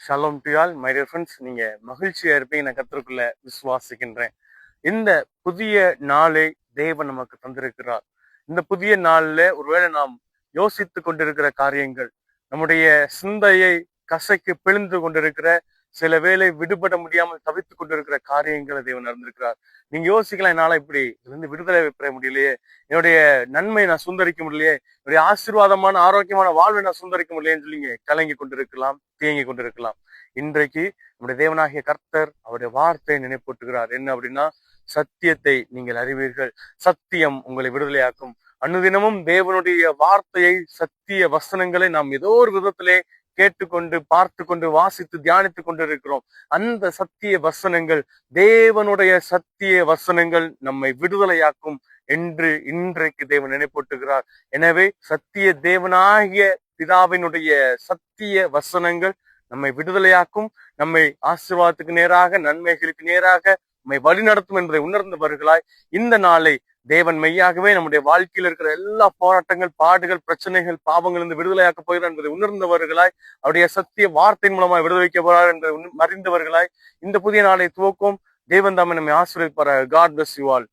Shalom to all my dear friends. நீங்க மகிழ்ச்சியா இருப்பீங்க, நான் கர்த்தருக்குள்ள விசுவாசிக்கின்றேன். இந்த புதிய நாளை தேவன் நமக்கு தந்திருக்கிறார். இந்த புதிய நாள்ல ஒருவேளை நாம் யோசித்து கொண்டிருக்கிற காரியங்கள், நம்முடைய சிந்தையை கசைக்கு பிழிந்து கொண்டிருக்கிற, சில வேளை விடுபட முடியாமல் தவித்துக் கொண்டிருக்கிற காரியங்களை தேவன் அறிந்திருக்கிறார். நீங்க யோசிக்கலாம், என்னால இப்படி இருந்து விடுதலை பெற முடியலையே, என்னுடைய நன்மை நான் சுந்தரிக்க முடியலையே, என்னுடைய ஆசீர்வாதமான ஆரோக்கியமான வாழ்வை நான் சுந்தரிக்க முடியலன்னு சொல்லி நீங்க கலங்கி கொண்டிருக்கலாம், தேங்கி கொண்டிருக்கலாம். இன்றைக்கு நம்முடைய தேவனாகிய கர்த்தர் அவருடைய வார்த்தையை நினைப்பூட்டுகிறார். என்ன அப்படின்னா, சத்தியத்தை நீங்கள் அறிவீர்கள், சத்தியம் உங்களை விடுதலையாக்கும். அனுதினமும் தேவனுடைய வார்த்தையை, சத்திய வசனங்களை நாம் ஏதோ ஒரு விதத்திலே கேட்டுக்கொண்டு, பார்த்து கொண்டு, வாசித்து தியானித்துக் கொண்டு இருக்கிறோம். அந்த சத்திய வசனங்கள், தேவனுடைய சத்திய வசனங்கள் நம்மை விடுதலையாக்கும் என்று இன்றைக்கு தேவன் நினைப்பூட்டுகிறார். எனவே சத்திய தேவனாகிய பிதாவினுடைய சத்திய வசனங்கள் நம்மை விடுதலையாக்கும், நம்மை ஆசீர்வாதத்துக்கு நேராக, நன்மைகளுக்கு நேராக நம்மை வழிநடத்தும் என்பதை உணர்ந்தவர்களாய் இந்த நாளை தேவன் மெய்யாகவே நம்முடைய வாழ்க்கையில் இருக்கிற எல்லா போராட்டங்கள், பாடுகள், பிரச்சனைகள், பாவங்கள் இருந்து விடுதலையாக்க போகிறார் என்பதை உணர்ந்தவர்களாய், அவருடைய சத்திய வார்த்தையின் மூலமாய் விடுதலைக்க போகிறார் என்பதை அறிந்தவர்களாய் இந்த புதிய நாளை துவக்கும். தேவன் தாமே நம்மை ஆசீர்வதிப்பார். God bless you all.